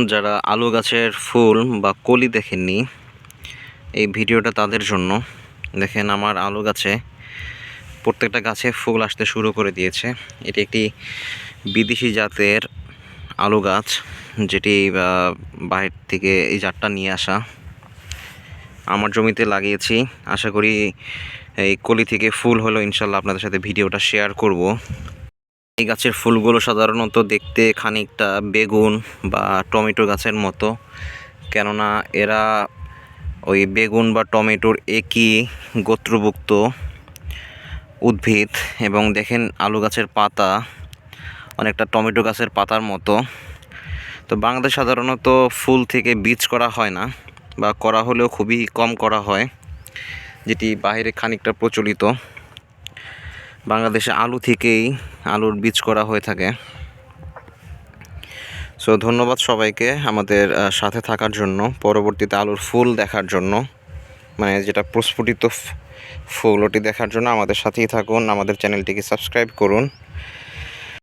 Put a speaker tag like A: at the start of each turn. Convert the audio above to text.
A: যারা আলু গাছের ফুল বা কলি দেখেননি, এই ভিডিওটা তাদের জন্য। দেখেন আমার আলু গাছে প্রত্যেকটা গাছে ফুল আসতে শুরু করে দিয়েছে। এটি একটি বিদেশি জাতের আলু গাছ, যেটি বাইরে থেকে এই জাতটা নিয়ে আসা। আমার জমিতে লাগিয়েছি, আশা করি এই কলি থেকে ফুল হলো ইনশাল্লাহ আপনাদের সাথে ভিডিওটা শেয়ার করব। এই গাছের ফুলগুলো সাধারণত দেখতে খানিকটা বেগুন বা টমেটো গাছের মতো, কেননা এরা ওই বেগুন বা টমেটোর একই গোত্রভুক্ত উদ্ভিদ। এবং দেখেন আলু গাছের পাতা অনেকটা টমেটো গাছের পাতার মতো। তো বাংলাদেশ সাধারণত ফুল থেকে বীজ করা হয় না, বা করা হলেও খুবই কম করা হয়, যেটি বাইরে খানিকটা প্রচলিত। বাংলাদেশে আলু থেকেই আলুর বীজ করা হয়ে থাকে। সো ধন্যবাদ সবাইকে আমাদের সাথে থাকার জন্য, পরবর্তীতে আলুর ফুল দেখার জন্য, মানে যেটা প্রস্ফুটিত ফুল ওটি দেখার জন্য আমাদের সাথেই থাকুন। আমাদের চ্যানেলটিকে সাবস্ক্রাইব করুন।